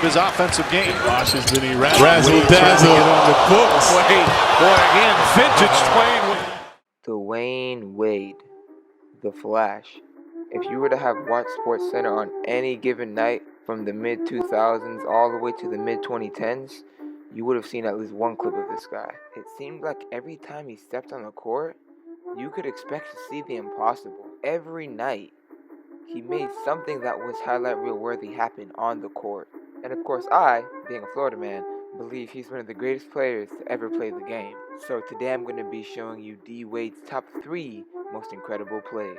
his offensive game. Washington razzle-dazzle on the books. Boy, again, vintage Dwyane Wade, the Flash. If you were to have watched SportsCenter on any given night from the mid-2000s all the way to the mid-2010s, you would have seen at least one clip of this guy. It seemed like every time he stepped on the court, you could expect to see the impossible. Every night, he made something that was highlight reel worthy happen on the court. And of course I, being a Florida man, believe he's one of the greatest players to ever play the game. So today I'm going to be showing you D Wade's top 3 most incredible plays.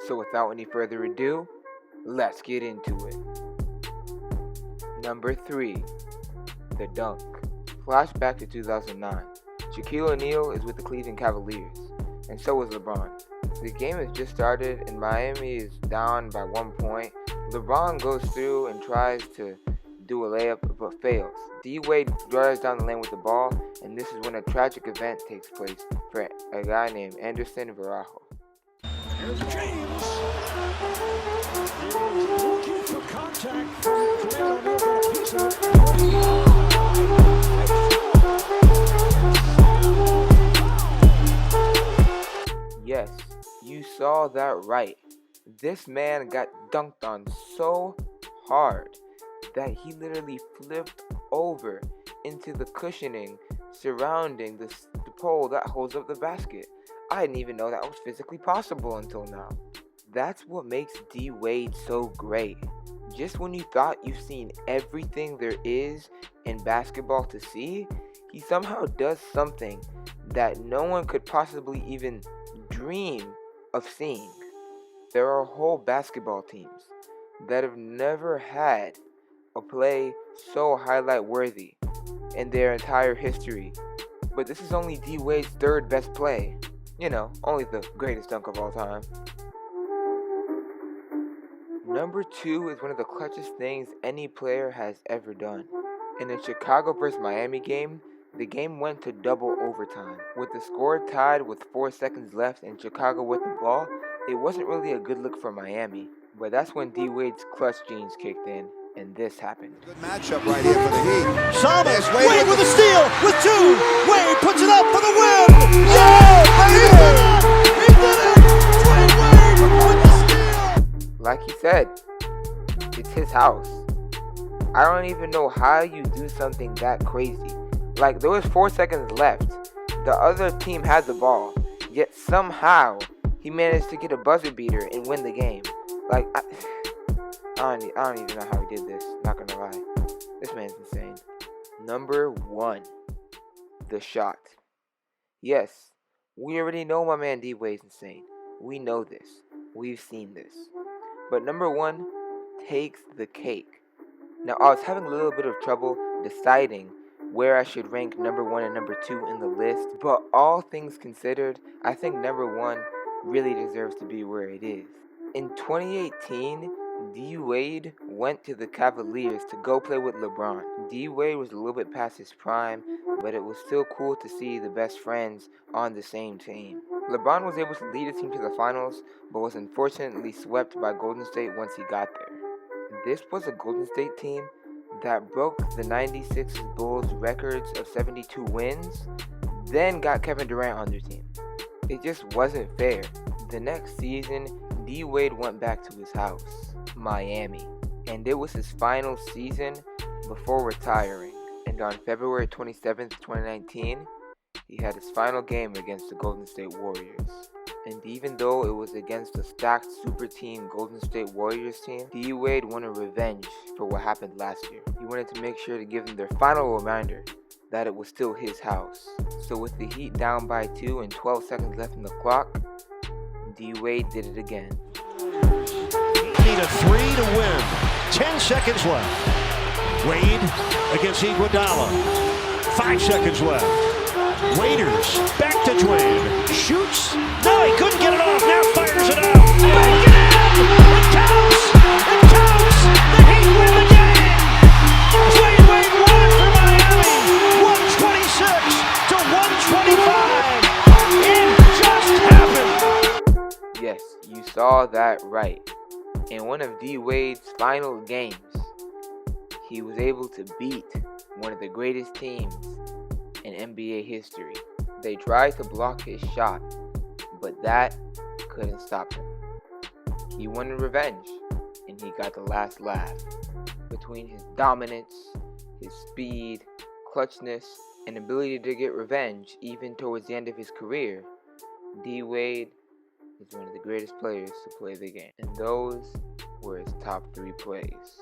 So without any further ado, let's get into it. Number 3, the dunk. Flashback to 2009. Shaquille O'Neal is with the Cleveland Cavaliers, and so is LeBron. The game has just started and Miami is down by 1 point. LeBron goes through and tries to do a layup but fails. D Wade drives down the lane with the ball, and this is when a tragic event takes place for a guy named Anderson Varejao. Here's James. Looking for contact from Dwyane O'Neal, got a piece of it. Yes, you saw that right. This man got dunked on so hard that he literally flipped over into the cushioning surrounding the pole that holds up the basket. I didn't even know that was physically possible until now. That's what makes D Wade so great. Just when you thought you've seen everything there is in basketball to see, he somehow does something that no one could possibly even dream of seeing. There are whole basketball teams that have never had a play so highlight worthy in their entire history, but this is only D Wade's 3rd best play. You know, only the greatest dunk of all time. Number 2 is one of the clutchest things any player has ever done. In the Chicago vs. Miami game, the game went to double overtime. With the score tied with 4 seconds left and Chicago with the ball, it wasn't really a good look for Miami. But that's when D Wade's clutch genes kicked in, and this happened. Good matchup right here for the Heat. Salvas, Wade with a steal, with 2. Wade puts it up for the win. Yeah, He did it! Dwyane Wade with the steal. Like he said, it's his house. I don't even know how you do something that crazy. Like, there was 4 seconds left. The other team had the ball, yet somehow he managed to get a buzzer beater and win the game. Like, I don't even know how he did this, not gonna lie. This man's insane. Number 1, the shot. Yes, we already know my man D Wade's insane. We know this. We've seen this. But number 1 takes the cake. Now, I was having a little bit of trouble deciding where I should rank number 1 and number 2 in the list, but all things considered, I think number 1 really deserves to be where it is. In 2018, D Wade went to the Cavaliers to go play with LeBron. D Wade was a little bit past his prime, but it was still cool to see the best friends on the same team. LeBron was able to lead his team to the finals, but was unfortunately swept by Golden State once he got there. This was a Golden State team that broke the 96 Bulls records of 72 wins, then got Kevin Durant on their team. It just wasn't fair. The next season, D Wade went back to his house, Miami, and it was his final season before retiring. And on February 27th, 2019, he had his final game against the Golden State Warriors. And even though it was against a stacked super team Golden State Warriors team, D Wade wanted revenge for what happened last year. He wanted to make sure to give them their final reminder that it was still his house. So with the Heat down by 2 and 12 seconds left in the clock, D Wade did it again. Need a 3 to win. 10 seconds left. Wade against Iguodala. 5 seconds left. Waiters back to Dwyane. Shoots. No, he couldn't get it off. Now fires it out. Back it in. It counts. It counts. The Heat win the game. Dwyane Wade won for Miami. 126 to 125. It just happened. Yes, you saw that right. In one of D Wade's final games, he was able to beat one of the greatest teams in NBA history. They tried to block his shot, but that couldn't stop him. He wanted revenge, and he got the last laugh. Between his dominance, his speed, clutchness, and ability to get revenge even towards the end of his career, D-Wade is one of the greatest players to play the game. And those were his top 3 plays.